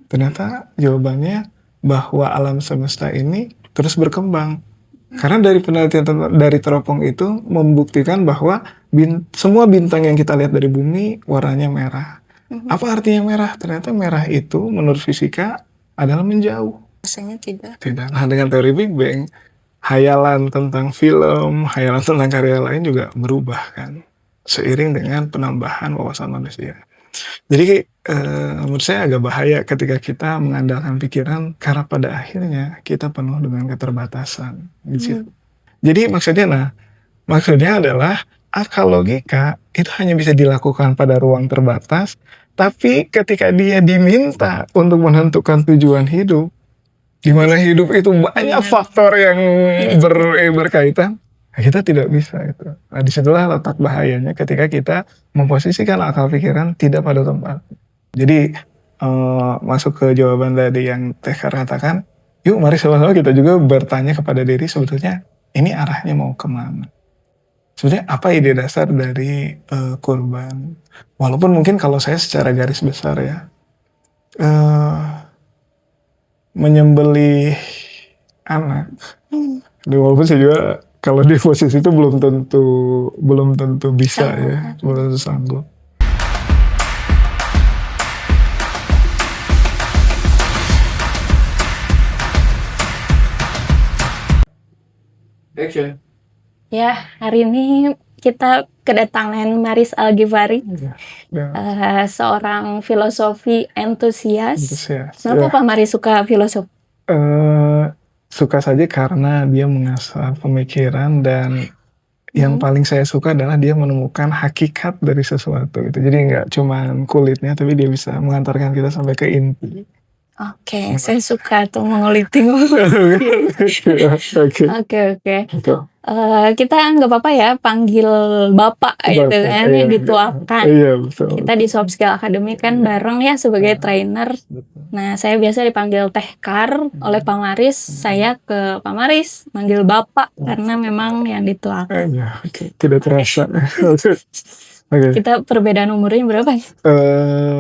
Ternyata jawabannya bahwa alam semesta ini terus berkembang. Karena dari penelitian dari teropong itu membuktikan bahwa semua bintang yang kita lihat dari bumi warnanya merah. Apa artinya merah? Ternyata merah itu menurut fisika adalah menjauh. Rasanya tidak. Tidak. Nah, dengan teori Big Bang, hayalan tentang film, hayalan tentang karya lain juga berubah kan, seiring dengan penambahan wawasan manusia. Jadi menurut saya agak bahaya ketika kita mengandalkan pikiran karena pada akhirnya kita penuh dengan keterbatasan di situ. Jadi maksudnya adalah akal logika itu hanya bisa dilakukan pada ruang terbatas, tapi ketika dia diminta untuk menentukan tujuan hidup, di mana hidup itu banyak faktor yang berkaitan, kita tidak bisa itu. Nah, disitulah letak bahayanya ketika kita memposisikan akal pikiran tidak pada tempat. Jadi masuk ke jawaban tadi yang Tekar katakan, yuk mari sama-sama kita juga bertanya kepada diri sebetulnya ini arahnya mau kemana. Sebenarnya apa ide dasar dari kurban? Walaupun mungkin kalau saya secara garis besar ya, menyembelih anak. Walaupun saya juga kalau di posisi itu belum tentu bisa ya, belum tentu sanggup. Action. Ya, hari ini kita kedatangan Maris Al-Ghifari, seorang filosofi entusias. Kenapa Pak Maris suka filosofi? Suka saja karena dia mengasah pemikiran dan yang paling saya suka adalah dia menemukan hakikat dari sesuatu gitu. Jadi nggak cuma kulitnya, tapi dia bisa mengantarkan kita sampai ke inti. Oke, saya suka tuh menguliti. Oke. Kita nggak apa-apa ya panggil Bapak gitu kan, yang dituakan. Iya, betul. Kita di Soft Skill Academy kan bareng ya sebagai trainer. Nah, saya biasa dipanggil Tehkar oleh Pak Maris. Saya ke Pak Maris manggil Bapak karena memang yang dituakan. Iya, tidak terasa. Kita perbedaan umurnya berapa ya?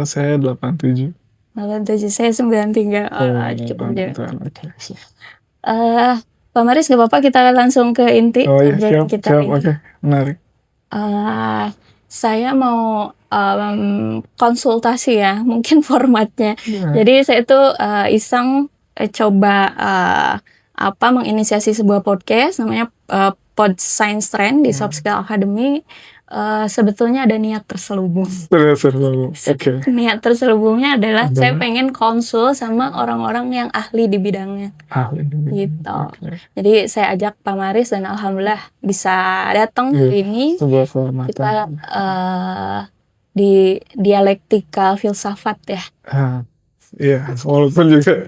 Saya 87. 87, saya 93. Cukup jauh. Pak Maris, gak apa-apa kita langsung ke inti. Siap, oke, menarik. Saya mau konsultasi ya, mungkin formatnya. Jadi saya tuh iseng coba menginisiasi sebuah podcast namanya Pod Science Trend di Soft Skill Academy. Sebetulnya ada niat terselubung. Niat terselubungnya adalah saya pengen konsul sama orang-orang yang ahli di bidangnya. Gitu. Jadi saya ajak Pak Maris dan alhamdulillah bisa datang ke ini. Kita di dialektika filsafat ya. Iya, walaupun juga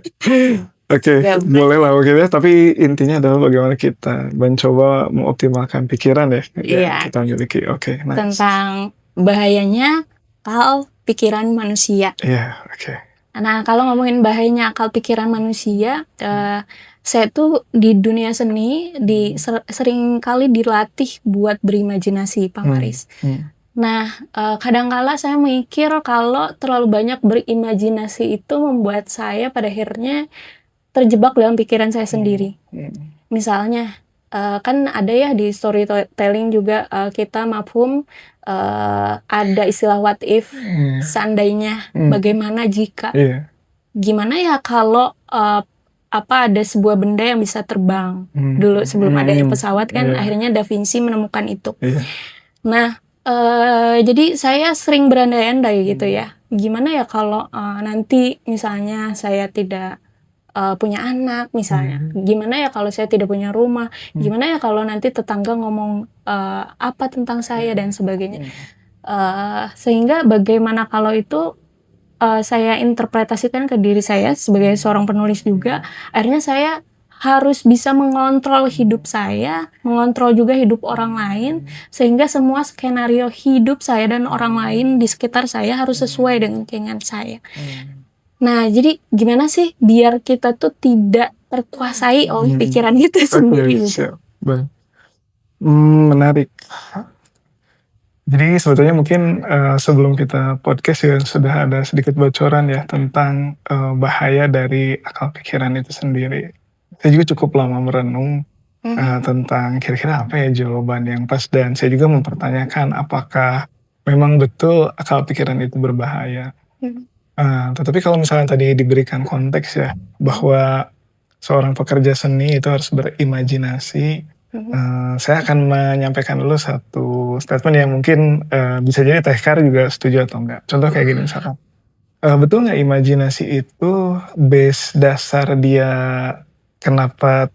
boleh lah ya, tapi intinya adalah bagaimana kita mencoba mengoptimalkan pikiran ya yang kita miliki. Nice. Tentang bahayanya akal pikiran manusia. Nah, kalau ngomongin bahayanya akal pikiran manusia, saya tuh di dunia seni sering kali dilatih buat berimajinasi, Pak Maris. Nah, kadangkala saya mikir kalau terlalu banyak berimajinasi itu membuat saya pada akhirnya terjebak dalam pikiran saya sendiri. Misalnya, kan ada ya di storytelling juga kita mafhum ada istilah what if, seandainya, bagaimana jika. Gimana ya kalau ada sebuah benda yang bisa terbang. Dulu sebelum adanya pesawat kan akhirnya Da Vinci menemukan itu. Nah, jadi saya sering berandai-andai gitu ya. Gimana ya kalau nanti misalnya saya tidak punya anak misalnya. Gimana ya kalau saya tidak punya rumah? Gimana ya kalau nanti tetangga ngomong apa tentang saya dan sebagainya. Sehingga bagaimana kalau itu saya interpretasikan ke diri saya sebagai seorang penulis juga. Akhirnya saya harus bisa mengontrol hidup saya, mengontrol juga hidup orang lain, sehingga semua skenario hidup saya dan orang lain di sekitar saya harus sesuai dengan keinginan saya. Nah, jadi gimana sih biar kita tuh tidak terkuasai oleh pikiran kita sendiri? Menarik. Jadi sebetulnya mungkin sebelum kita podcast ya sudah ada sedikit bocoran ya tentang bahaya dari akal pikiran itu sendiri. Saya juga cukup lama merenung tentang kira-kira apa ya jawaban yang pas, dan saya juga mempertanyakan apakah memang betul akal pikiran itu berbahaya. Tetapi kalau misalnya tadi diberikan konteks ya bahwa seorang pekerja seni itu harus berimajinasi, saya akan menyampaikan dulu satu statement yang mungkin bisa jadi Teh Kar juga setuju atau enggak. Contoh kayak gini misalkan, betul nggak imajinasi itu base dasar dia kenapa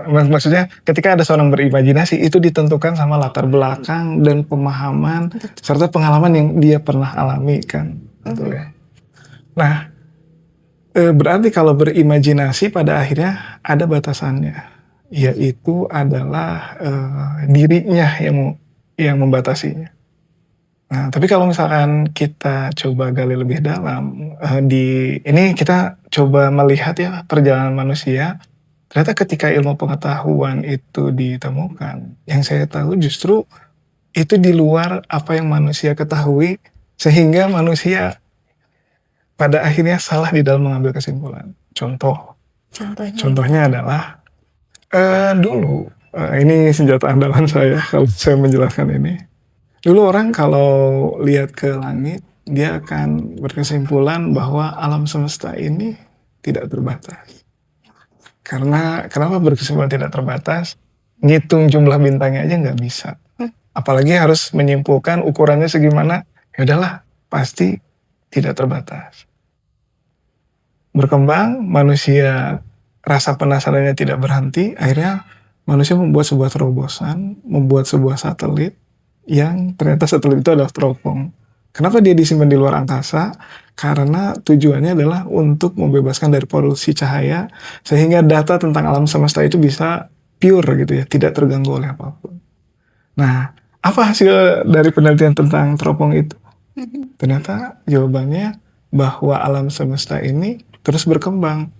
maksudnya ketika ada seorang berimajinasi itu ditentukan sama latar belakang dan pemahaman serta pengalaman yang dia pernah alami kan, betul ya. Nah, berarti kalau berimajinasi pada akhirnya ada batasannya, yaitu adalah dirinya yang membatasinya. Nah, tapi kalau misalkan kita coba gali lebih dalam, di ini kita coba melihat ya perjalanan manusia. Ternyata ketika ilmu pengetahuan itu ditemukan, yang saya tahu justru itu di luar apa yang manusia ketahui, sehingga manusia pada akhirnya salah di dalam mengambil kesimpulan. Contohnya adalah dulu ini senjata andalan saya kalau saya menjelaskan ini. Dulu orang kalau lihat ke langit, dia akan berkesimpulan bahwa alam semesta ini tidak terbatas. Karena kenapa berkesimpulan tidak terbatas? Ngitung jumlah bintangnya aja nggak bisa. Apalagi harus menyimpulkan ukurannya segimana. Ya udahlah, pasti tidak terbatas. Berkembang, manusia rasa penasarannya tidak berhenti. Akhirnya manusia membuat sebuah terobosan, membuat sebuah satelit yang ternyata satelit itu adalah teropong. Kenapa dia disimpan di luar angkasa? Karena tujuannya adalah untuk membebaskan dari polusi cahaya, sehingga data tentang alam semesta itu bisa pure gitu ya, tidak terganggu oleh apapun. Nah, apa hasil dari penelitian tentang teropong itu? Ternyata jawabannya bahwa alam semesta ini terus berkembang.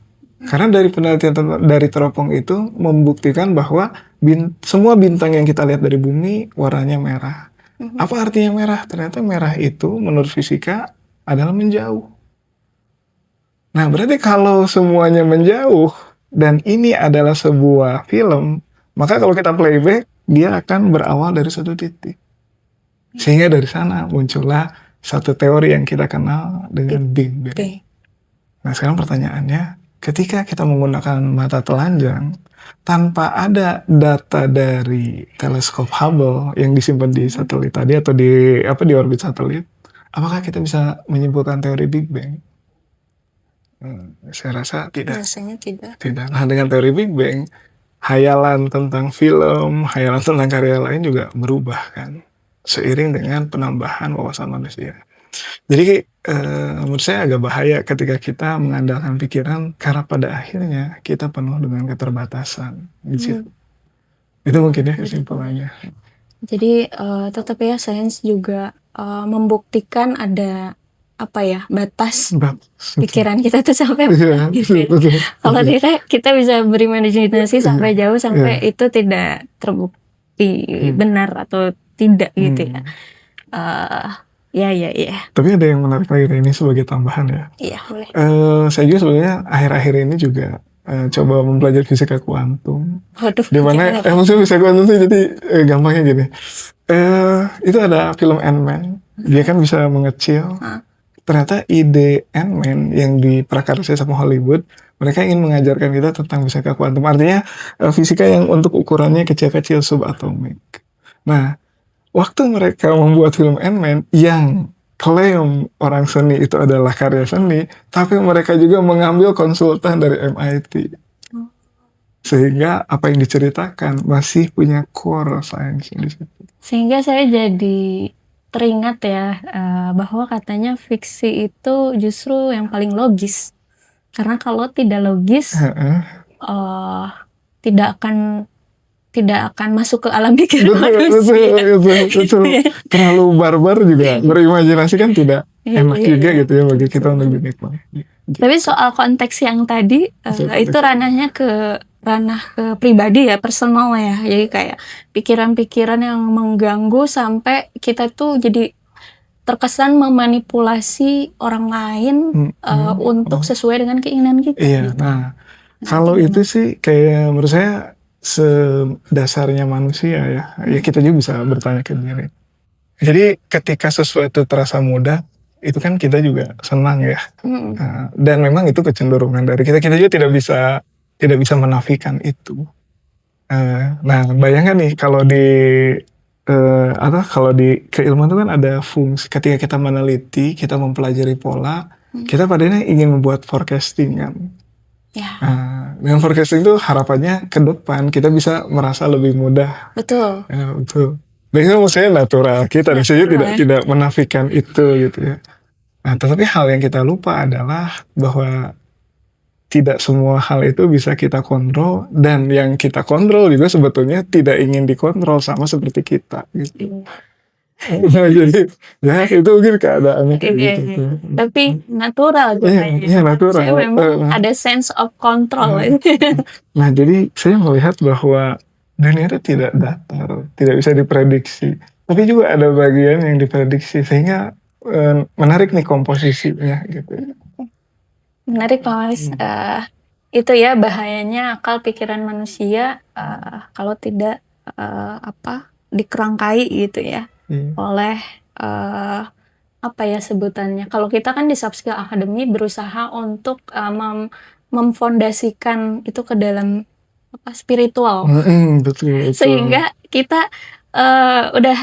Karena dari penelitian dari teropong itu membuktikan bahwa semua bintang yang kita lihat dari bumi warnanya merah. Apa artinya merah? Ternyata merah itu menurut fisika adalah menjauh. Nah, berarti kalau semuanya menjauh dan ini adalah sebuah film, maka kalau kita playback, dia akan berawal dari satu titik. Sehingga dari sana muncullah satu teori yang kita kenal dengan Big Bang. Nah, sekarang pertanyaannya, ketika kita menggunakan mata telanjang, tanpa ada data dari teleskop Hubble yang disimpan di satelit tadi atau di orbit satelit, apakah kita bisa menyimpulkan teori Big Bang? Saya rasa tidak. Rasanya tidak. Nah, dengan teori Big Bang, hayalan tentang film, hayalan tentang karya lain juga berubah kan, seiring dengan penambahan wawasan manusia. Jadi menurut saya agak bahaya ketika kita mengandalkan pikiran, karena pada akhirnya kita penuh dengan keterbatasan. Itu mungkin ya kesimpulannya. Jadi tetap ya sains juga membuktikan ada batas pikiran kita tuh sampai mana gitu ya. Kalau kita bisa berimajinasi sampai jauh, sampai itu tidak terbukti benar atau tidak gitu ya. Iya. Tapi ada yang menarik lagi ini sebagai tambahan ya. Iya, boleh. Saya juga sebenarnya akhir-akhir ini juga coba mempelajari fisika kuantum. Waduh. Dimana maksudnya fisika kuantum itu jadi gampangnya gini. Itu ada film Ant-Man. Dia kan bisa mengecil. Ternyata ide Ant-Man yang diprakarsai sama Hollywood, mereka ingin mengajarkan kita tentang fisika kuantum. Artinya fisika yang untuk ukurannya kecil-kecil subatomik. Nah, waktu mereka membuat film Ant-Man yang klaim orang seni itu adalah karya seni, tapi mereka juga mengambil konsultan dari MIT. Sehingga apa yang diceritakan masih punya core science di situ. Sehingga saya jadi teringat ya bahwa katanya fiksi itu justru yang paling logis. Karena kalau tidak logis, tidak akan masuk ke alam pikiran manusia. Betul. Terlalu barbar juga. Berimajinasi kan tidak enak juga gitu ya bagi kita untuk dinikmati. Tapi soal konteks yang tadi itu ranahnya ke ranah ke pribadi ya, personal ya. Jadi kayak pikiran-pikiran yang mengganggu sampai kita tuh jadi terkesan memanipulasi orang lain untuk sesuai dengan keinginan kita. Iya, gitu. Nah kalau itu sih kayak menurut saya sedasarnya manusia ya. Ya kita juga bisa bertanya ke diri. Jadi ketika sesuatu terasa mudah, itu kan kita juga senang ya. Dan memang itu kecenderungan dari kita. Kita juga tidak bisa menafikan itu. Nah bayangkan nih kalau di keilmuan itu kan ada fungsi. Ketika kita meneliti, kita mempelajari pola, kita padanya ingin membuat forecasting kan. Dengan forecasting itu harapannya ke depan kita bisa merasa lebih mudah. Betul. Betul. Dan itu maksudnya natural kita saya tidak menafikan itu gitu ya. Nah, tetapi hal yang kita lupa adalah bahwa tidak semua hal itu bisa kita kontrol, dan yang kita kontrol juga sebetulnya tidak ingin dikontrol sama seperti kita gitu. Nah, jadi ya itu mungkin keadaannya gitu. Tapi natural Iya, natural. Saya memang ada sense of control. Nah, jadi saya melihat bahwa dunia itu tidak datar, tidak bisa diprediksi. Tapi juga ada bagian yang diprediksi, sehingga menarik nih komposisinya gitu. Menarik Mas. Itu ya bahayanya akal pikiran manusia kalau tidak dikerangkai gitu ya oleh apa ya sebutannya. Kalau kita kan di Subskill Academy berusaha untuk memfondasikan itu ke dalam spiritual. Betul. Sehingga kita udah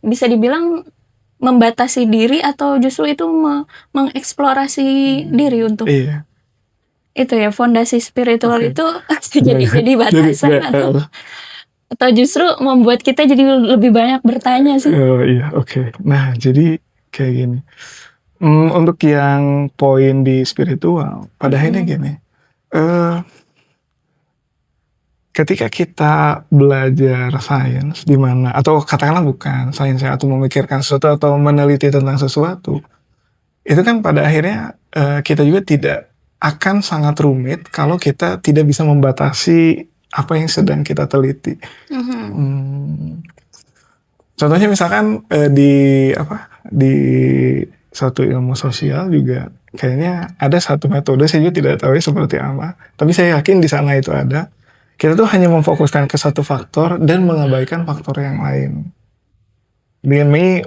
bisa dibilang membatasi diri atau justru itu mengeksplorasi diri untuk itu ya, fondasi spiritual itu jadi batasan atau justru membuat kita jadi lebih banyak bertanya sih. Nah jadi kayak gini, untuk yang poin di spiritual pada akhirnya gini, ketika kita belajar sains di mana, atau katakanlah bukan sains atau memikirkan sesuatu atau meneliti tentang sesuatu, itu kan pada akhirnya kita juga tidak akan sangat rumit kalau kita tidak bisa membatasi apa yang sedang kita teliti. Contohnya misalkan di satu ilmu sosial juga kayaknya ada satu metode, saya juga tidak tahu seperti apa, tapi saya yakin di sana itu ada. Kita tuh hanya memfokuskan ke satu faktor dan mengabaikan faktor yang lain demi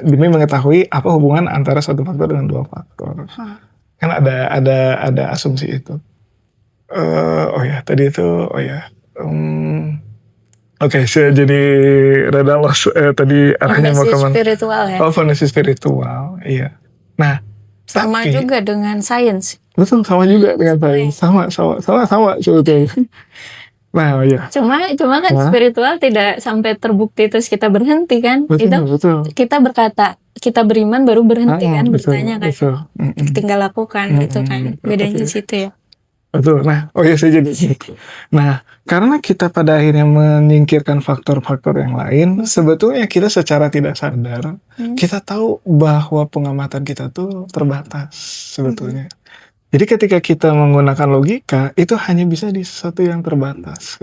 mengetahui apa hubungan antara satu faktor dengan dua faktor. Kan ada asumsi itu. Saya jadi rada lost tadi arahnya mau kemana? Spiritual ya. Fondasi spiritual, iya. Nah, sama juga dengan sains. Betul, sama juga dengan sains. Sama sebetulnya. Nah, iya. Cuma kan spiritual tidak sampai terbukti terus kita berhenti kan? Betul. Kita berkata, kita beriman baru berhenti kan bertanya kan. Tinggal lakukan gitu kan. Bedanya situ ya. Betul. Nah, karena kita pada akhirnya menyingkirkan faktor-faktor yang lain, sebetulnya kita secara tidak sadar, kita tahu bahwa pengamatan kita tuh terbatas sebetulnya. Jadi ketika kita menggunakan logika, itu hanya bisa di sesuatu yang terbatas.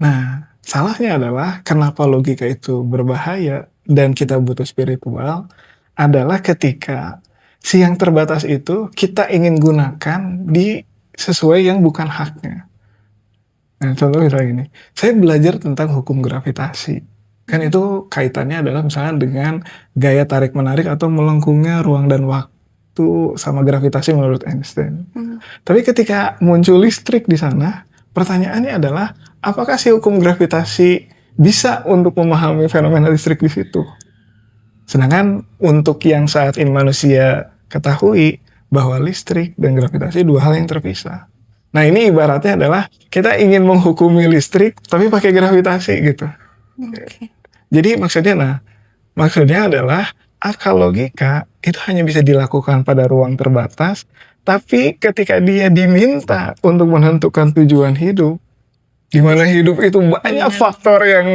Nah, salahnya adalah kenapa logika itu berbahaya dan kita butuh spiritual, adalah ketika si yang terbatas itu kita ingin gunakan di sesuai yang bukan haknya. Nah, contoh misalnya gini, saya belajar tentang hukum gravitasi. Kan itu kaitannya adalah misalnya dengan gaya tarik-menarik atau melengkungnya ruang dan waktu sama gravitasi menurut Einstein. Tapi ketika muncul listrik di sana, pertanyaannya adalah apakah si hukum gravitasi bisa untuk memahami fenomena listrik di situ? Sedangkan untuk yang saat ini manusia ketahui bahwa listrik dan gravitasi dua hal yang terpisah. Nah, ini ibaratnya adalah kita ingin menghukumi listrik tapi pakai gravitasi gitu. Jadi maksudnya adalah akal logika itu hanya bisa dilakukan pada ruang terbatas, tapi ketika dia diminta untuk menentukan tujuan hidup, di mana hidup itu banyak faktor yang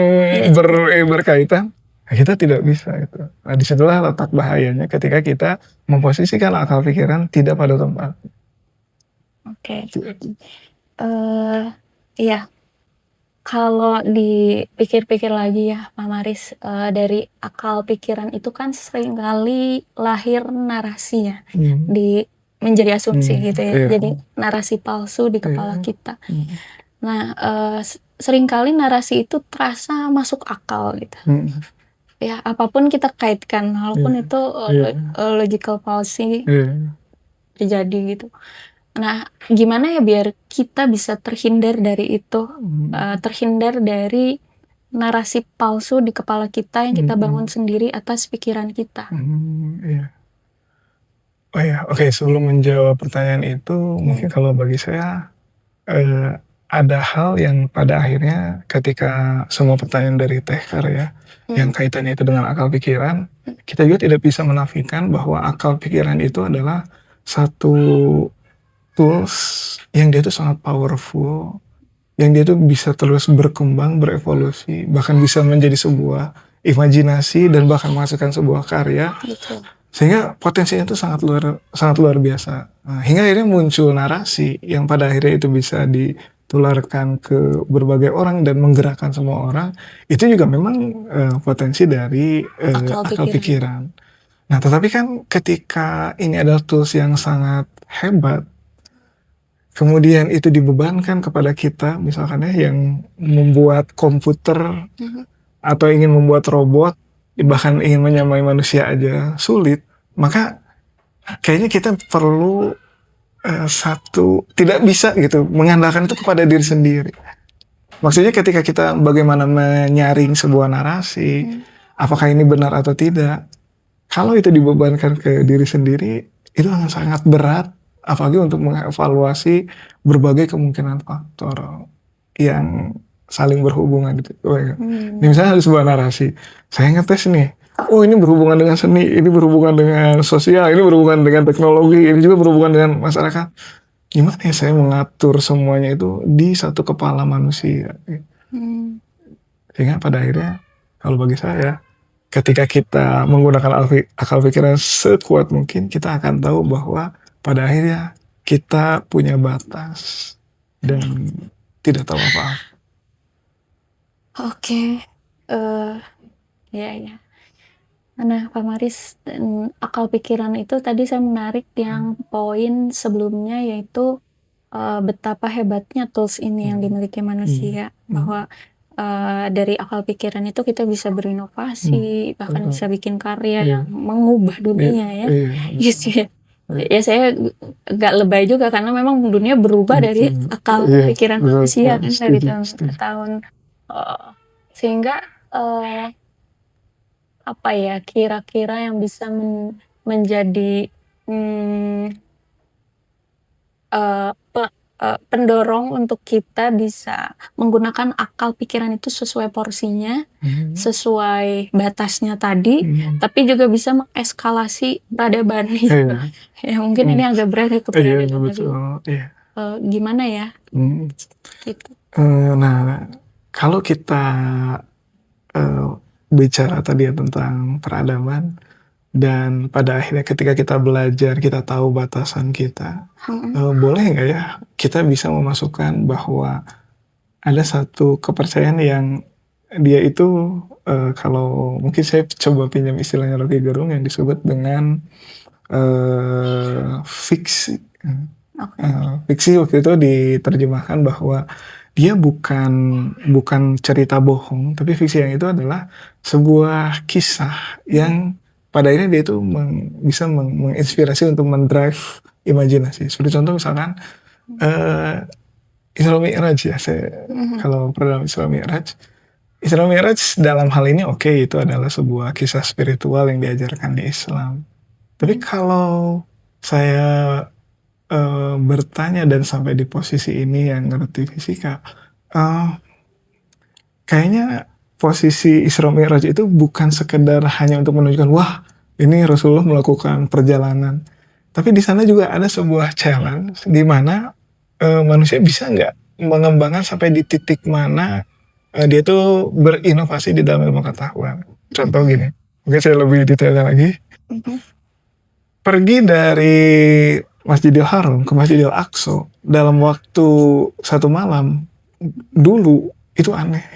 berkaitan, kita tidak bisa itu. Nah, disitulah letak bahayanya ketika kita memposisikan akal pikiran tidak pada tempat. Oke. Iya. Kalau dipikir-pikir lagi ya, Pak Maris, dari akal pikiran itu kan seringkali lahir narasi ya, menjadi asumsi gitu ya. Jadi narasi palsu di kepala kita. Nah, seringkali narasi itu terasa masuk akal gitu. Ya, apapun kita kaitkan, walaupun itu logical fallacy terjadi gitu. Nah, gimana ya biar kita bisa terhindar dari itu, terhindar dari narasi palsu di kepala kita yang kita bangun sendiri atas pikiran kita. Oke, sebelum menjawab pertanyaan itu, mungkin kalau bagi saya ada hal yang pada akhirnya ketika semua pertanyaan dari Teh ya, yang kaitannya itu dengan akal pikiran, kita juga tidak bisa menafikan bahwa akal pikiran itu adalah satu tools yang dia tuh sangat powerful, yang dia tuh bisa terus berkembang, berevolusi, bahkan bisa menjadi sebuah imajinasi dan bahkan menghasilkan sebuah karya. Sehingga potensinya itu sangat luar biasa. Hingga akhirnya muncul narasi yang pada akhirnya itu bisa ditularkan ke berbagai orang dan menggerakkan semua orang. Itu juga memang potensi dari akal pikiran. Nah, tetapi kan ketika ini adalah tools yang sangat hebat, kemudian itu dibebankan kepada kita, misalkan ya, yang membuat komputer atau ingin membuat robot, bahkan ingin menyamai manusia aja sulit, maka kayaknya kita perlu tidak bisa gitu mengandalkan itu kepada diri sendiri. Maksudnya ketika kita bagaimana menyaring sebuah narasi, apakah ini benar atau tidak, kalau itu dibebankan ke diri sendiri, itu akan sangat berat, apalagi untuk mengevaluasi berbagai kemungkinan faktor yang saling berhubungan gitu. Ini misalnya ada sebuah narasi, saya ngetes nih, oh ini berhubungan dengan seni, ini berhubungan dengan sosial, ini berhubungan dengan teknologi, ini juga berhubungan dengan masyarakat. Gimana ya saya mengatur semuanya itu di satu kepala manusia? Sehingga pada akhirnya, kalau bagi saya, ketika kita menggunakan akal pikiran sekuat mungkin, kita akan tahu bahwa pada akhirnya kita punya batas dan tidak tahu apa-apa. Oke. Ya. Nah, Pak Maris, akal pikiran itu tadi saya menarik yang poin sebelumnya, yaitu betapa hebatnya tools ini yang dimiliki manusia, bahwa dari akal pikiran itu kita bisa berinovasi, bahkan bisa bikin karya yang mengubah dunia ya. Gitu ya. Ya saya gak lebay juga karena memang dunia berubah dari akal pikiran manusia kan dari tahun ke tahun. Sehingga apa ya kira-kira yang bisa menjadi pendorong untuk kita bisa menggunakan akal pikiran itu sesuai porsinya, sesuai batasnya tadi, tapi juga bisa mengeskalasi peradaban. Ya mungkin ini agak berat ya keperadaban. Gimana ya? Gitu. Nah, kalau kita bicara tadi ya tentang peradaban, dan pada akhirnya ketika kita belajar, kita tahu batasan kita, boleh nggak ya kita bisa memasukkan bahwa ada satu kepercayaan yang dia itu, kalau mungkin saya coba pinjam istilahnya Rocky Gerung yang disebut dengan fiksi. Fiksi waktu itu diterjemahkan bahwa dia bukan cerita bohong, tapi fiksi yang itu adalah sebuah kisah yang pada akhirnya dia itu bisa menginspirasi untuk mendrive imajinasi. Seperti contoh misalkan Isra Mi'raj ya, kalau dalam Isra Mi'raj dalam hal ini itu adalah sebuah kisah spiritual yang diajarkan di Islam. Tapi kalau saya bertanya dan sampai di posisi ini yang ngerti fisika, kayaknya posisi Isra Mi'raj itu bukan sekedar hanya untuk menunjukkan wah ini Rasulullah melakukan perjalanan, tapi di sana juga ada sebuah challenge di mana manusia bisa nggak mengembangkan sampai di titik mana dia tuh berinovasi di dalam ilmu pengetahuan. Contoh gini, mungkin saya lebih detailnya lagi. Pergi dari Masjidil Haram ke Masjidil Aqsa dalam waktu 1 malam dulu itu aneh.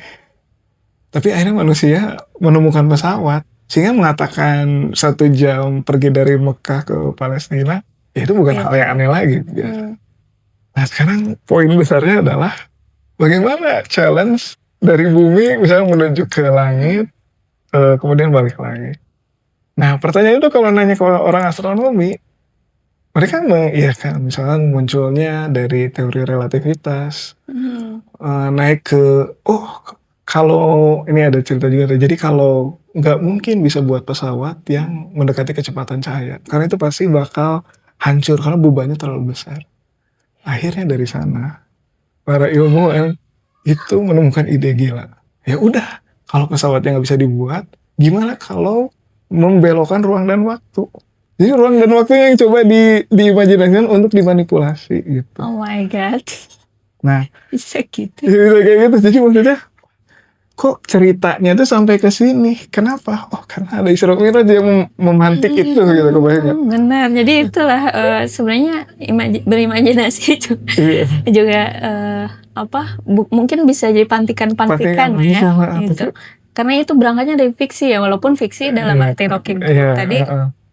Tapi akhirnya manusia menemukan pesawat sehingga mengatakan 1 jam pergi dari Mekah ke Palestina, ya itu bukan hal yang aneh lagi. Nah sekarang poin besarnya adalah bagaimana challenge dari bumi misalnya menuju ke langit, kemudian balik lagi. Nah pertanyaan itu kalau nanya ke orang astronomi, mereka mengiyakan misalnya munculnya dari teori relativitas, naik ke kalau ini ada cerita juga. Jadi kalau nggak mungkin bisa buat pesawat yang mendekati kecepatan cahaya, karena itu pasti bakal hancur karena bebannya terlalu besar. Akhirnya dari sana para ilmuwan itu menemukan ide gila. Ya udah, kalau pesawatnya nggak bisa dibuat, gimana kalau membelokkan ruang dan waktu? Jadi ruang dan waktunya yang coba diimajinasikan untuk dimanipulasi gitu. Oh my god. Nah, bisa gitu. Bisa kayak gitu. Jadi maksudnya kok ceritanya tuh sampai ke sini? Kenapa? Oh, karena ada Isra Mi'raj yang memantik itu gitu kebayang. Benar. Jadi itulah sebenarnya berimajinasi juga mungkin bisa jadi pantikan ya. Gitu. Karena itu berangkatnya dari fiksi ya, walaupun fiksi dalam arti Rocky tadi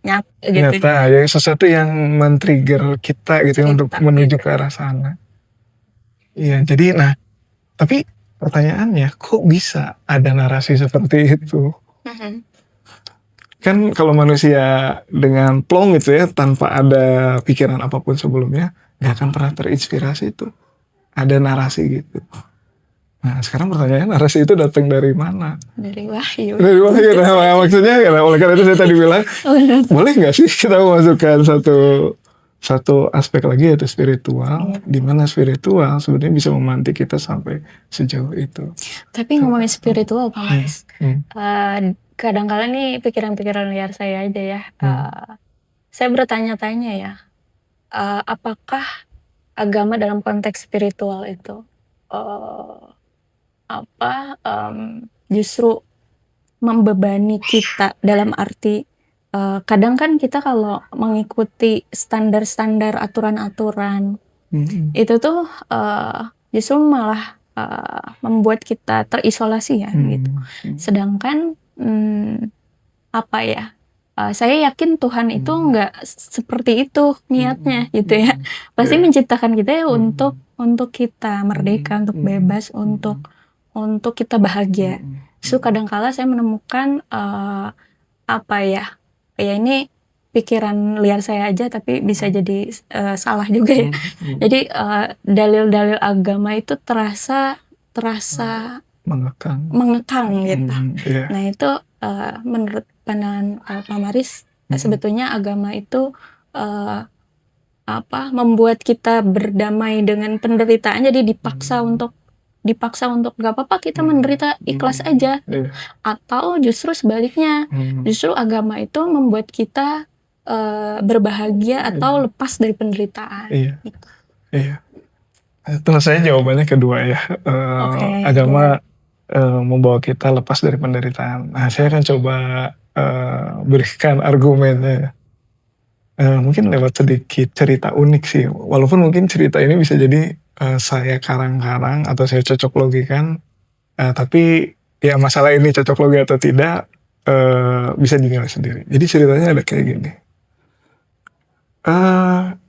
nyata ya, sesuatu yang men-trigger kita gitu untuk menuju ke arah sana. Iya, jadi tapi pertanyaannya kok bisa ada narasi seperti itu? Kan kalau manusia dengan plong gitu ya, tanpa ada pikiran apapun sebelumnya, gak akan pernah terinspirasi itu. Ada narasi gitu. Nah sekarang pertanyaannya, narasi itu datang dari mana? Dari wahyu. Dari wahyu. Nah, maksudnya oleh karena itu saya tadi bilang, boleh gak sih kita memasukkan satu aspek lagi, yaitu spiritual, di mana spiritual sebenarnya bisa memantik kita sampai sejauh itu. Tapi ngomongin spiritual Pak Maris, kadang-kala nih pikiran-pikiran liar saya aja ya, saya bertanya-tanya ya, apakah agama dalam konteks spiritual itu justru membebani kita, dalam arti kadang kan kita kalau mengikuti standar-standar aturan-aturan itu tuh justru malah membuat kita terisolasi ya gitu. Sedangkan saya yakin Tuhan itu nggak seperti itu niatnya gitu ya. Pasti menciptakan kita ya untuk kita merdeka, untuk bebas, untuk kita bahagia. So kadang-kala saya menemukan ini pikiran liar saya aja, tapi bisa jadi salah juga ya. Jadi dalil-dalil agama itu terasa mengekang gitu. Nah itu menurut pandangan Pak Maris, sebetulnya agama itu membuat kita berdamai dengan penderitaan, jadi dipaksa untuk gak apa-apa kita menderita, ikhlas aja. Atau justru sebaliknya, justru agama itu membuat kita berbahagia atau lepas dari penderitaan. Gitu. Iya. Terus saya jawabannya kedua ya. Agama membawa kita lepas dari penderitaan. Nah saya akan coba berikan argumennya. Mungkin lewat sedikit cerita unik sih. Walaupun mungkin cerita ini bisa jadi saya karang-karang atau saya cocok logikan, tapi ya masalah ini cocok logi atau tidak bisa dinilai sendiri. Jadi ceritanya ada kayak gini.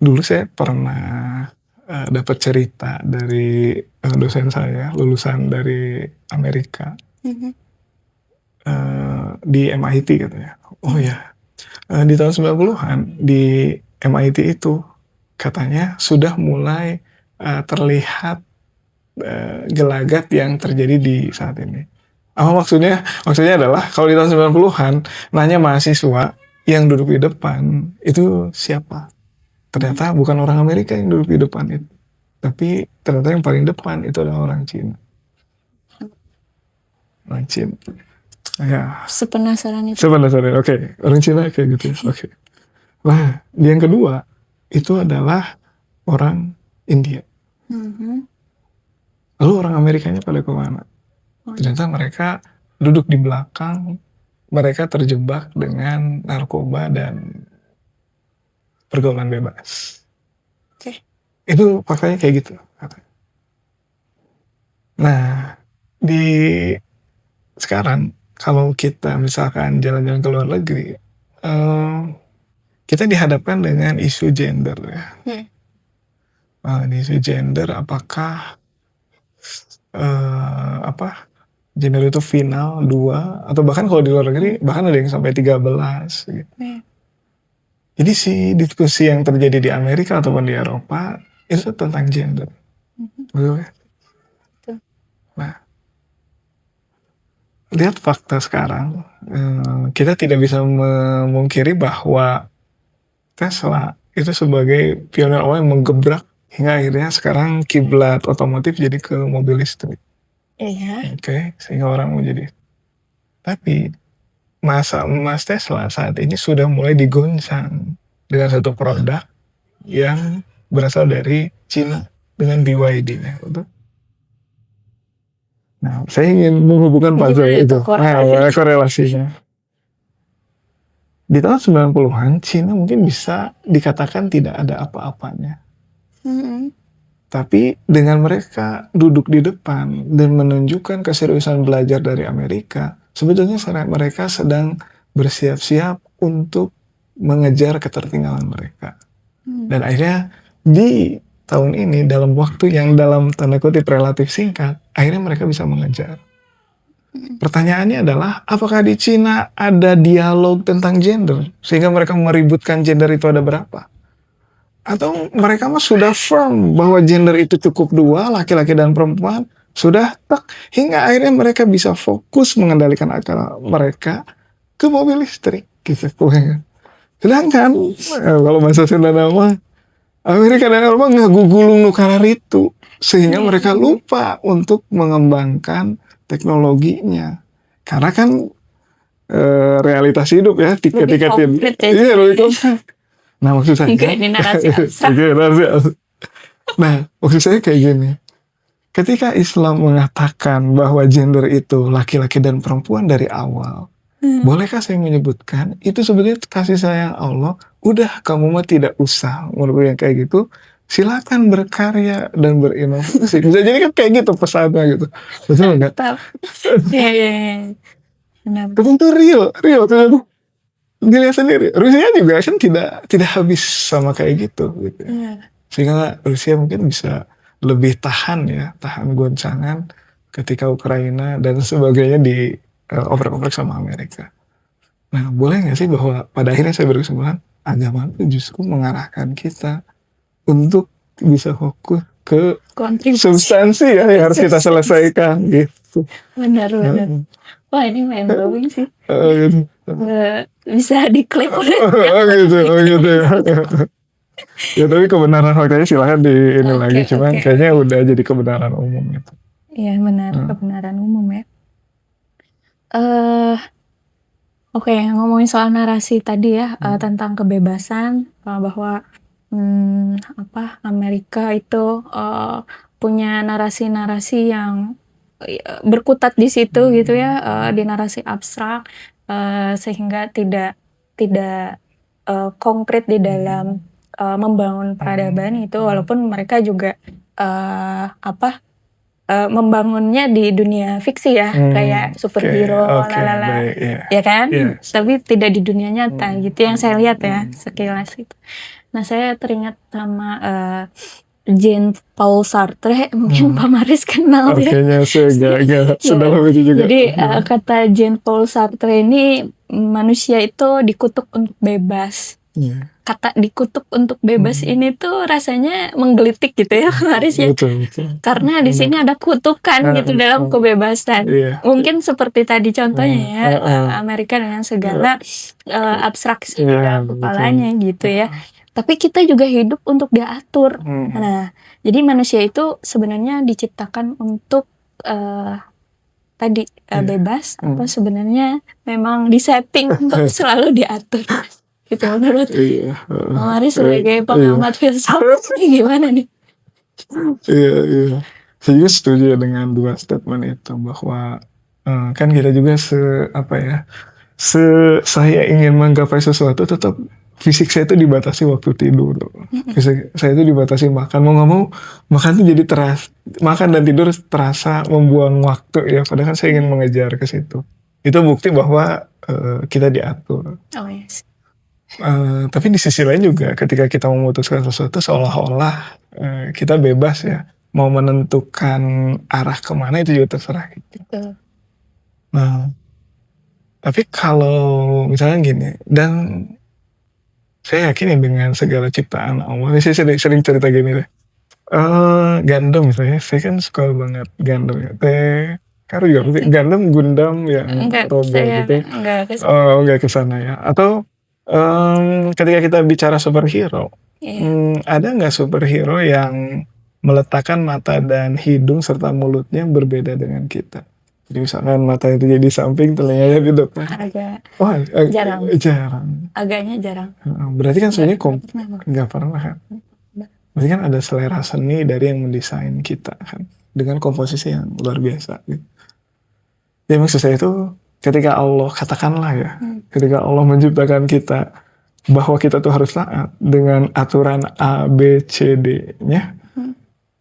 Dulu saya pernah dapat cerita dari dosen saya, lulusan dari Amerika, di MIT katanya. Oh ya, di tahun 90-an di MIT itu katanya sudah mulai terlihat gelagat yang terjadi di saat ini. Maksudnya adalah kalau di tahun 90-an nanya mahasiswa yang duduk di depan itu siapa? Ternyata bukan orang Amerika yang duduk di depan itu, tapi ternyata yang paling depan itu adalah orang Cina. Orang Cina. Ya. Sepenasaran itu. Oke. Orang Cina kayak gitu ya. Oke. Nah, yang kedua itu adalah orang India. Lalu orang Amerikanya pada kemana? Ternyata mereka duduk di belakang, mereka terjebak dengan narkoba dan pergaulan bebas. Itu faktanya kayak gitu. Nah, di sekarang kalau kita misalkan jalan-jalan ke luar negeri, kita dihadapkan dengan isu gender ya. Di isu gender apakah gender itu final 2 atau bahkan kalau di luar negeri bahkan ada yang sampai 13 gitu. Jadi si diskusi yang terjadi di Amerika ataupun di Eropa itu tentang gender. Betul ya? Nah, lihat fakta sekarang, kita tidak bisa memungkiri bahwa Tesla itu sebagai pionir awal yang menggebrak hingga akhirnya sekarang kiblat otomotif jadi ke mobil listrik. Iya. Oke, sehingga orang menjadi. Tapi Mas Tesla saat ini sudah mulai digoncang dengan satu produk yang berasal dari Cina dengan BYD-nya, betul? Nah, saya ingin menghubungkan puzzle itu. Korelasinya. Di tahun 90-an, Cina mungkin bisa dikatakan tidak ada apa-apanya. Tapi dengan mereka duduk di depan dan menunjukkan keseriusan belajar dari Amerika, sebetulnya mereka sedang bersiap-siap untuk mengejar ketertinggalan mereka. Dan akhirnya di tahun ini dalam waktu yang dalam tanda kutip relatif singkat, akhirnya mereka bisa mengejar. Pertanyaannya adalah, apakah di Cina ada dialog tentang gender sehingga mereka meributkan gender itu ada berapa? Atau mereka mah sudah firm bahwa gender itu cukup 2, laki-laki dan perempuan, sudah tak, hingga akhirnya mereka bisa fokus mengendalikan akal mereka ke mobil listrik gitu. Sedangkan kalau bahasa Sunda nama Amerika dan Eropa ngagugulung nukarar itu sehingga mereka lupa untuk mengembangkan teknologinya. Karena kan realitas hidup ya ketika nah maksud saya ini narasi abstrak. Nah maksud saya kayak gini, ketika Islam mengatakan bahwa gender itu laki-laki dan perempuan dari awal, bolehkah saya menyebutkan itu sebetulnya kasih sayang Allah? Udah, kamu mah tidak usah menurut yang kayak gitu, silakan berkarya dan berinovasi. Bisa jadi kan kayak gitu pesannya gitu, betul nggak? Iya. Tapi itu real tuh. Dilihat sendiri, Rusia juga kan tidak habis sama kayak gitu. Sehingga Rusia mungkin bisa lebih tahan goncangan ketika Ukraina dan sebagainya di oprek-oprek sama Amerika. Nah, boleh nggak sih bahwa pada akhirnya saya berkesimpulan agama itu justru mengarahkan kita untuk bisa fokus ke substansi ya yang harus kita selesaikan gitu. Benar. Wah, ini mind blowing sih. Bisa diklik. Gitu ya. Ya tapi kebenaran faktanya silahkan di ini lagi, cuman kayaknya udah jadi kebenaran umum gitu. Iya benar, kebenaran umum ya. Ngomongin soal narasi tadi ya, tentang kebebasan, bahwa Amerika itu punya narasi-narasi yang berkutat di situ gitu ya, di narasi abstrak, sehingga tidak konkret di dalam membangun peradaban itu, walaupun mereka juga membangunnya di dunia fiksi ya, kayak superhero, ya kan? Tapi tidak di dunia nyata gitu yang saya lihat ya sekilas itu. Nah, saya teringat sama Jean-Paul Sartre, mungkin Pak Maris kenal ya. Kayaknya saya gak sedalam itu juga. Jadi kata Jean-Paul Sartre ini, manusia itu dikutuk untuk bebas. Kata dikutuk untuk bebas ini tuh rasanya menggelitik gitu ya, Pak Maris ya. Betul. Karena di sini ada kutukan gitu dalam kebebasan. Mungkin seperti tadi contohnya ya, Amerika dengan segala abstraksi dalam kepalanya gitu ya. Tapi kita juga hidup untuk diatur. Nah, jadi manusia itu sebenarnya diciptakan untuk bebas, atau sebenarnya memang disetting untuk selalu diatur. Gitu menurut Mari sebagai pengamat filsafat gimana nih? Iya. Saya juga setuju dengan dua statement itu, bahwa kan kita juga saya ingin menggapai sesuatu tetap fisik saya itu dibatasi waktu tidur, fisik saya itu dibatasi makan, mau nggak mau makan tuh jadi makan dan tidur terasa membuang waktu ya, padahal kan saya ingin mengejar ke situ. Itu bukti bahwa kita diatur. Oh yes. Tapi di sisi lain juga ketika kita memutuskan sesuatu seolah-olah kita bebas ya, mau menentukan arah kemana itu juga terserah gitu. Nah, tapi kalau misalnya gini, dan saya yakin ya dengan segala ciptaan Allah, ini saya sering cerita gini deh. Gundam misalnya, saya kan suka banget Gundam ya. Karo juga Gundam, Gundam yang robot gitu. Enggak ke sana ya. Atau ketika kita bicara superhero, ada nggak superhero yang meletakkan mata dan hidung serta mulutnya berbeda dengan kita? Jadi misalkan mata itu jadi samping, telinganya di depan. Jarang. Agaknya jarang. Berarti kan sebenarnya nggak pernah kan? Berarti kan ada selera seni dari yang mendesain kita kan, dengan komposisi yang luar biasa gitu. Ya maksud saya itu ketika Allah, katakanlah ya, ketika Allah menciptakan kita bahwa kita tuh harus taat dengan aturan A, B, C, D-nya,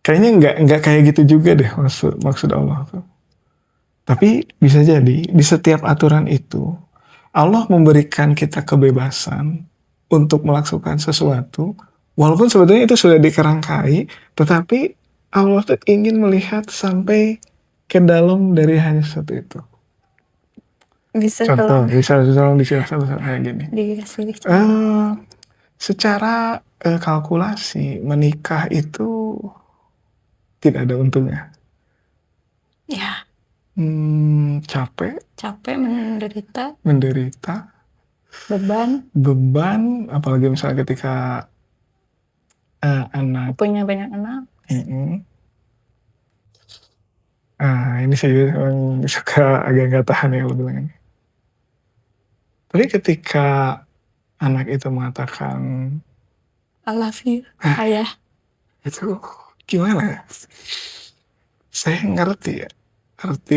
kayaknya nggak kayak gitu juga deh maksud Allah tuh. Tapi bisa jadi di setiap aturan itu Allah memberikan kita kebebasan untuk melakukan sesuatu, walaupun sebetulnya itu sudah dikerangkai, tetapi Allah tuh ingin melihat sampai ke dalam dari hanya sesuatu itu. Contoh, bisa tolong dijelaskan kayak gini. Secara kalkulasi menikah itu tidak ada untungnya. Ya. Capek, menderita, beban, apalagi misalnya ketika anak punya banyak anak. Ini saya suka agak nggak tahan ya bilang ini. Tapi ketika anak itu mengatakan I love you, ayah, itu gimana ya? Saya ngerti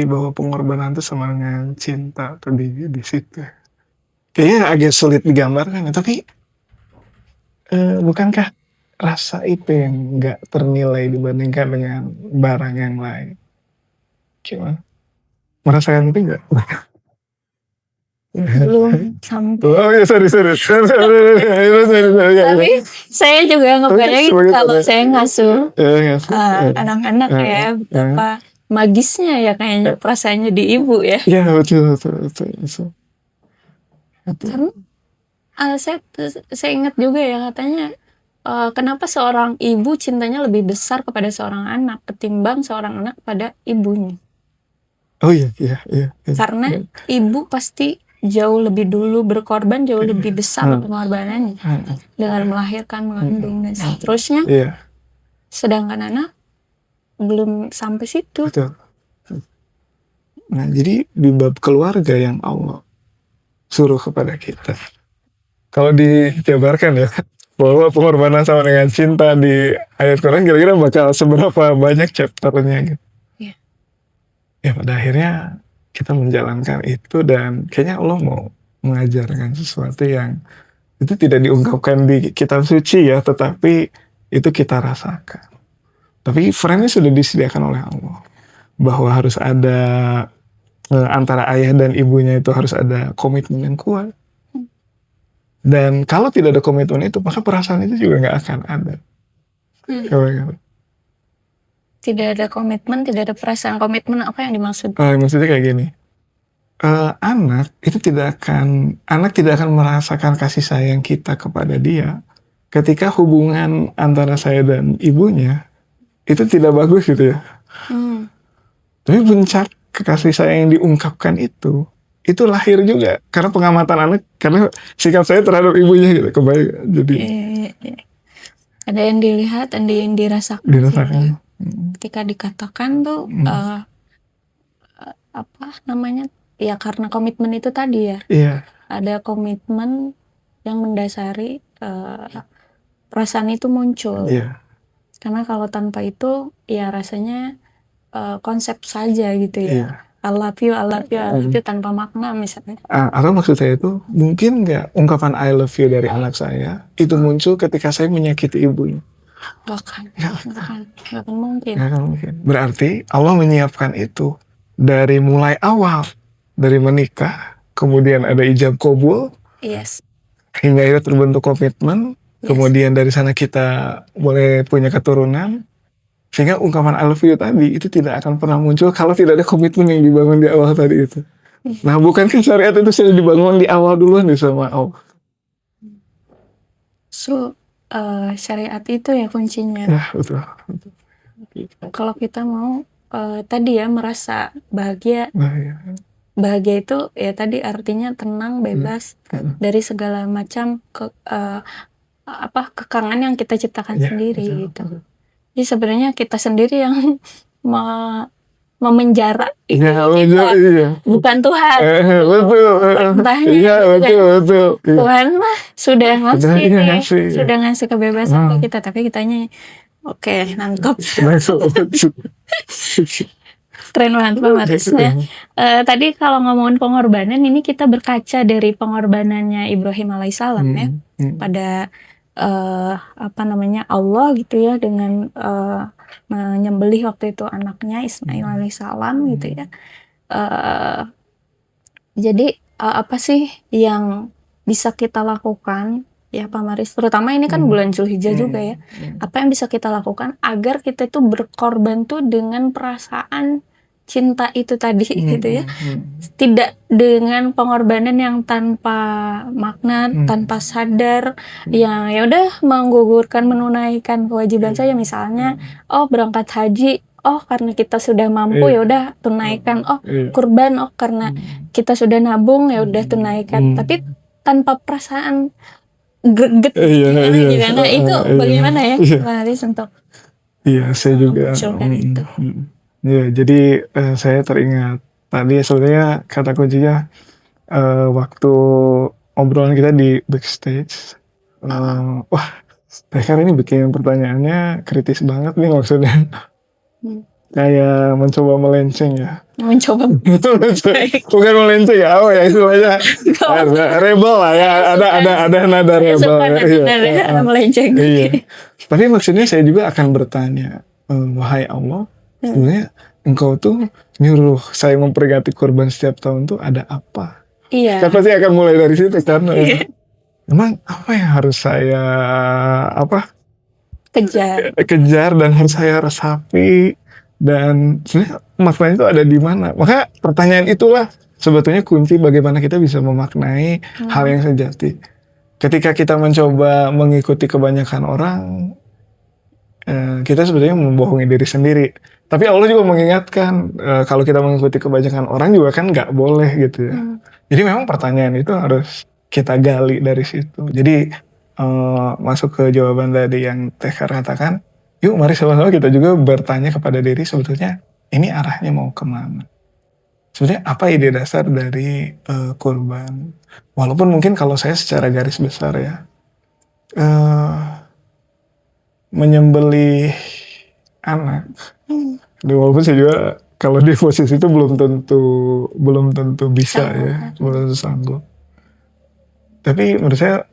bahwa pengorbanan itu sama dengan cinta atau di situ. Kayaknya agak sulit digambarkan, tapi bukankah rasa itu yang nggak ternilai dibandingkan dengan barang yang lain? Gimana? Merasakan itu nggak? Belum sampai. Oh ya, sorry. Tapi saya juga ngebayangin kalau saya ngasuh anak-anak ya, betapa magisnya ya kayaknya perasaannya di ibu ya. Iya betul. Karena saya ingat juga ya katanya kenapa seorang ibu cintanya lebih besar kepada seorang anak ketimbang seorang anak kepada ibunya. Oh iya. Karena ibu pasti jauh lebih dulu berkorban, jauh lebih besar pengorbanannya dengan melahirkan, mengandung dan seterusnya. Sedangkan anak belum sampai situ. Betul. Nah, jadi di bab keluarga yang Allah suruh kepada kita, kalau dijabarkan ya bahwa pengorbanan sama dengan cinta di ayat Quran, kira-kira bakal seberapa banyak chapternya gitu. Ya pada akhirnya kita menjalankan itu, dan kayaknya Allah mau mengajarkan sesuatu yang itu tidak diungkapkan di kitab suci ya, tetapi itu kita rasakan. Tapi frame-nya sudah disediakan oleh Allah bahwa harus ada antara ayah dan ibunya itu harus ada komitmen yang kuat. Dan kalau tidak ada komitmen itu, maka perasaan itu juga nggak akan ada. Tidak ada komitmen, tidak ada perasaan. Komitmen apa yang dimaksud? Maksudnya kayak gini. Anak tidak akan merasakan kasih sayang kita kepada dia ketika hubungan antara saya dan ibunya itu tidak bagus gitu ya. Tapi puncak kasih sayang yang diungkapkan itu lahir juga karena pengamatan anak, karena sikap saya terhadap ibunya gitu, kebaikan. Jadi ada yang dilihat, ada yang dirasakan. Ketika dikatakan tuh apa namanya? Ya karena komitmen itu tadi ya. Ada komitmen yang mendasari perasaan itu muncul. Karena kalau tanpa itu ya rasanya konsep saja gitu ya. I love you, I love you, I love you tanpa makna misalnya. Atau maksud saya itu mungkin nggak ungkapan I love you dari anak saya itu muncul ketika saya menyakiti ibunya? Nggak akan mungkin. Berarti Allah menyiapkan itu dari mulai awal, dari menikah, kemudian ada ijab kabul, Yes. hingga akhirnya terbentuk komitmen, kemudian dari sana kita boleh punya keturunan, sehingga ungkapan I love you tadi itu tidak akan pernah muncul kalau tidak ada komitmen yang dibangun di awal tadi itu. Nah, bukankah syariat itu sudah dibangun di awal duluan nih sama Allah? So, syariat itu ya kuncinya. Ya, betul. Kalau kita mau tadi ya merasa bahagia. Bahagia itu ya tadi artinya tenang, bebas dari segala macam kekangan yang kita ciptakan sendiri gitu. Jadi sebenarnya kita sendiri yang memenjara bukan Tuhan. Betul. Tuhan mah sudah ngasih kebebasan ke kita, tapi kitanya nangkep. Keren banget Pak Marisnya. Tadi kalau ngomongin pengorbanan, ini kita berkaca dari pengorbanannya Ibrahim alaihissalam ya pada Allah gitu ya, dengan menyembelih waktu itu anaknya Ismail alaihissalam gitu ya. Jadi apa sih yang bisa kita lakukan ya Pak Maris, terutama ini kan bulan Zulhijjah juga ya, apa yang bisa kita lakukan agar kita itu berkorban tuh dengan perasaan cinta itu tadi gitu ya, tidak dengan pengorbanan yang tanpa makna, tanpa sadar, yang ya udah menggugurkan, menunaikan kewajiban saja, misalnya berangkat haji, karena kita sudah mampu ya udah tunaikan, kurban, karena kita sudah nabung ya udah tunaikan, tapi tanpa perasaan greget gimana itu bagaimana ya Haris untuk saya juga itu. Ya, jadi saya teringat tadi sebenarnya kata kuncinya waktu obrolan kita di backstage. Wah, Tekar ini bikin pertanyaannya kritis banget nih maksudnya. Kayak mencoba melenceng ya. Bukan melenceng ya, apa ya istilahnya? Rebel lah ya, ada nada rebel ya. Melenceng. Iya. Tapi maksudnya saya juga akan bertanya, wahai Allah, sebenarnya engkau tuh nyuruh saya memperingati kurban setiap tahun tuh ada apa? Iya. Saya pasti akan mulai dari situ karena emang apa yang harus saya kejar dan harus saya resapi, dan sebenarnya maknanya itu ada di mana? Maka pertanyaan itulah sebetulnya kunci bagaimana kita bisa memaknai hal yang sejati. Ketika kita mencoba mengikuti kebanyakan orang, kita sebetulnya membohongi diri sendiri. Tapi Allah juga mengingatkan kalau kita mengikuti kebanyakan orang juga kan nggak boleh gitu ya. Jadi memang pertanyaan itu harus kita gali dari situ. Jadi masuk ke jawaban tadi yang Tekar katakan, yuk mari sama-sama kita juga bertanya kepada diri sebetulnya ini arahnya mau kemana. Sebenarnya apa ide dasar dari kurban. Walaupun mungkin kalau saya secara garis besar ya, menyembelih anak, walaupun saya juga kalau di posisi itu belum tentu bisa ya, belum tentu sanggup. Tapi menurut saya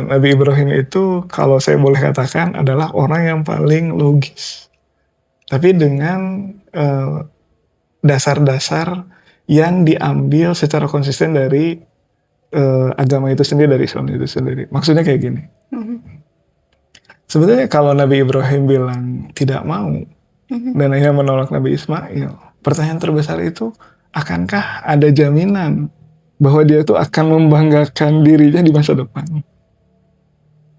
Nabi Ibrahim itu kalau saya boleh katakan adalah orang yang paling logis, tapi dengan dasar-dasar yang diambil secara konsisten dari agama itu sendiri, dari Islam itu sendiri. Maksudnya kayak gini. Sebetulnya kalau Nabi Ibrahim bilang tidak mau dan akhirnya menolak Nabi Ismail, pertanyaan terbesar itu, akankah ada jaminan bahwa dia itu akan membanggakan dirinya di masa depan?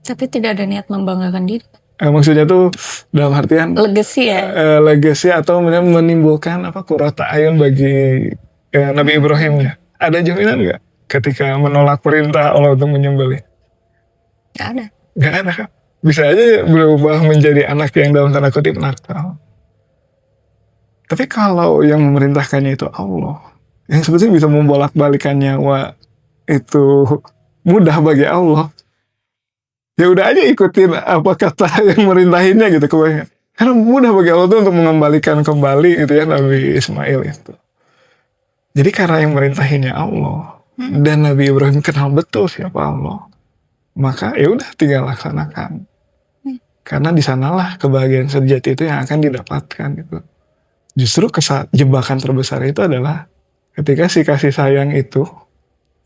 Tapi tidak ada niat membanggakan diri. Maksudnya tuh dalam artian legacy ya. Legacy atau menimbulkan qurrata ayun bagi Nabi Ibrahim ya. Ada jaminan nggak ketika menolak perintah Allah untuk menyembelih? Nggak ada. Nggak ada kan? Bisa aja berubah menjadi anak yang dalam tanda kutip nakal. Tapi kalau yang memerintahkannya itu Allah, yang sebetulnya bisa membolak-balikan nyawa itu mudah bagi Allah. Ya udah aja ikutin apa kata yang merintahinnya gitu kebanyakan. Karena mudah bagi Allah tuh untuk mengembalikan kembali gitu ya Nabi Ismail itu. Jadi karena yang merintahinnya Allah dan Nabi Ibrahim kenal betul siapa Allah, maka ya udah tinggal laksanakan. Karena di sanalah kebahagiaan sejati itu yang akan didapatkan gitu. Justru jebakan terbesar itu adalah ketika si kasih sayang itu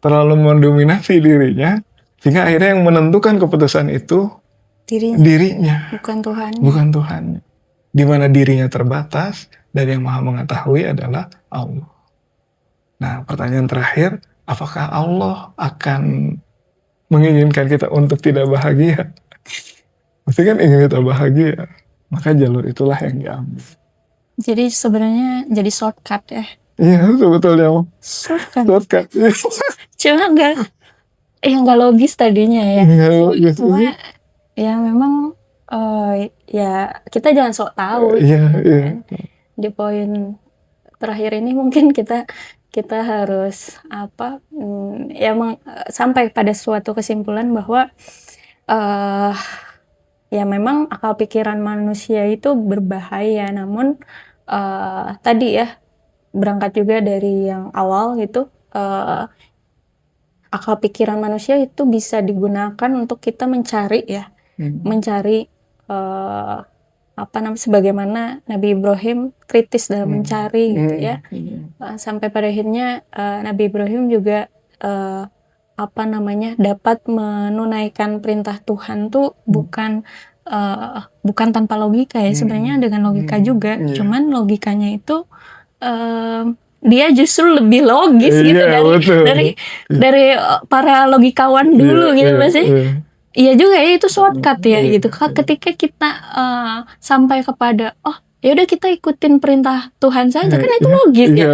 terlalu mendominasi dirinya, sehingga akhirnya yang menentukan keputusan itu dirinya, bukan Tuhan. Di mana dirinya terbatas dan yang maha mengetahui adalah Allah. Nah, pertanyaan terakhir, apakah Allah akan menginginkan kita untuk tidak bahagia? Pasti kan ingin kita bahagia, maka jalur itulah yang diambil. Jadi sebenarnya jadi shortcut ya? Iya, sebetulnya shortcut. Cuma nggak logis tadinya ya. Cuma ya memang ya kita jangan sok tahu. Iya. Di poin terakhir ini mungkin kita harus sampai pada suatu kesimpulan bahwa ya memang akal pikiran manusia itu berbahaya, namun tadi ya berangkat juga dari yang awal gitu, akal pikiran manusia itu bisa digunakan untuk kita mencari sebagaimana Nabi Ibrahim kritis dalam mencari gitu ya, sampai pada akhirnya Nabi Ibrahim juga dapat menunaikan perintah Tuhan tuh bukan tanpa logika ya, sebenarnya dengan logika juga, cuman logikanya itu dia justru lebih logis gitu dari para logikawan dulu gitu masih. Iya juga ya, itu shortcut ya gitu. Ketika kita sampai kepada ya udah kita ikutin perintah Tuhan saja, kan itu logis ya.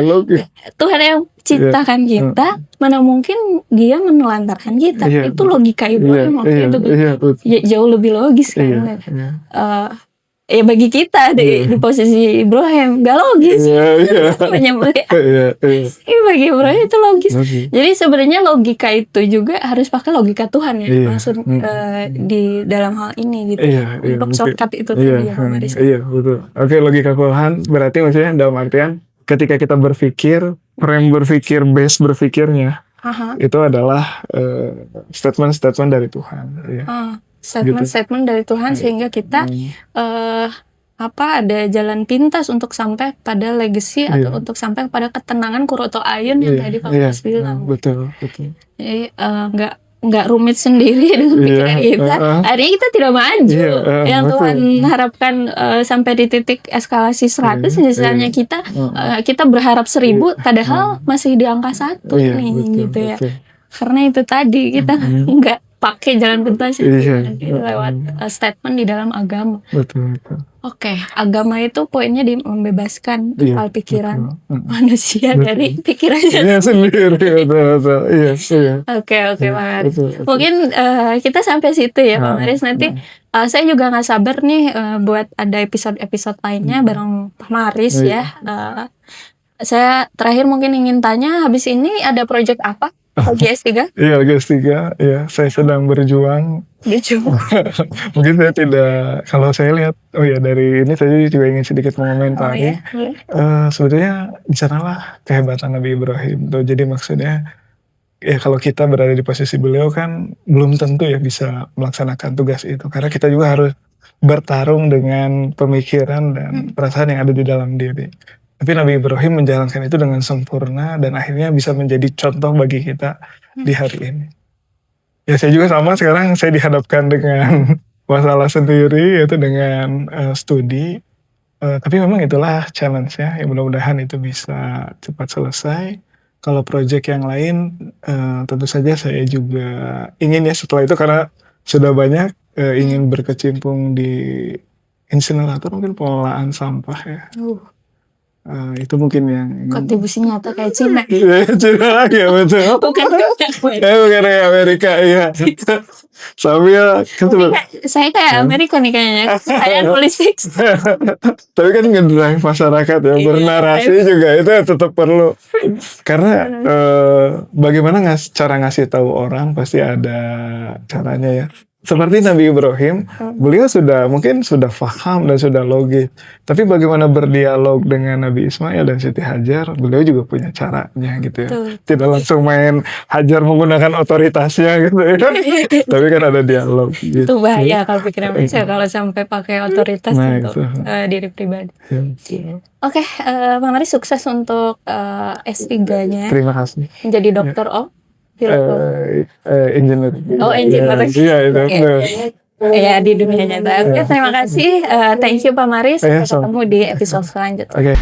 Tuhan yang ciptakan kita, mana mungkin dia menelantarkan kita. Itu logika Ibrahim waktu itu. Jauh lebih logis kan. Ya bagi kita di posisi Ibrahim gak logis. Bagi Ibrahim itu logis. Jadi sebenarnya logika itu juga harus pakai logika Tuhan ya, maksud di dalam hal ini gitu. Untuk shortcut itu tadi ya, Iya betul. Oke, logika Tuhan berarti maksudnya dalam artian ketika kita berpikir, frame berpikir, base berpikirnya itu adalah statement-statement dari Tuhan. Statement dari Tuhan, sehingga kita ada jalan pintas untuk sampai pada legacy atau untuk sampai pada ketenangan Qurratu A'yun yang tadi Pak Mas bilang. Betul. Jadi nggak rumit sendiri dengan pikiran kita. Akhirnya kita tidak maju. Yang Tuhan harapkan sampai di titik eskalasi 100, misalnya kita berharap 1000, padahal masih di angka 1 gitu ya. Karena itu tadi kita nggak pakai jalan pintas lewat statement di dalam agama. Betul. Oke, agama itu poinnya di membebaskan akal pikiran manusia dari pikirannya sendiri. Betul. Oke, Pak Maris. Mungkin kita sampai situ ya, Pak Maris. Nanti saya juga nggak sabar nih buat ada episode lainnya bareng Pak Maris ya. Saya terakhir mungkin ingin tanya, habis ini ada project apa? Lagi S3? Iya, lagi S3. Ya, saya sedang berjuang. Mungkin saya tidak, kalau saya lihat, dari ini saya juga ingin sedikit mengomentari. Sebetulnya di sanalah kehebatan Nabi Ibrahim tuh. Jadi maksudnya, ya kalau kita berada di posisi beliau kan belum tentu ya bisa melaksanakan tugas itu. Karena kita juga harus bertarung dengan pemikiran dan perasaan yang ada di dalam diri. Tapi Nabi Ibrahim menjalankan itu dengan sempurna dan akhirnya bisa menjadi contoh bagi kita di hari ini. Ya saya juga sama, sekarang saya dihadapkan dengan masalah sendiri, yaitu dengan studi. Tapi memang itulah challenge-nya, ya mudah-mudahan itu bisa cepat selesai. Kalau project yang lain, tentu saja saya juga ingin ya setelah itu, karena sudah banyak ingin berkecimpung di insinerator, mungkin pengelolaan sampah ya. Itu mungkin yang kontribusi nyata kayak Cina. Cina ya betul. Bukan kayak Amerika ya. Sambil saya kayak Amerika nih kayaknya. Saya nulis fix. Tapi kan ngedrive masyarakat ya, bernarasi juga itu tetap perlu. Karena bagaimana cara ngasih tahu orang pasti ada caranya ya. seperti Nabi Ibrahim, beliau mungkin sudah paham dan sudah logis. Tapi bagaimana berdialog dengan Nabi Ismail dan Siti Hajar, beliau juga punya caranya gitu ya. Tidak langsung main Hajar menggunakan otoritasnya gitu ya. Tapi kan ada dialog gitu. Itu bahaya kalau pikiran manusia kalau sampai pakai otoritas untuk diri pribadi. Oke, Pak Mari sukses untuk S3-nya. Terima kasih. Menjadi dokter engineer. Engineer. Iya, itu. Ya, di dunia nyata. Oke, terima kasih. Thank you Pak Mari. Sampai ketemu di episode selanjutnya. Oke.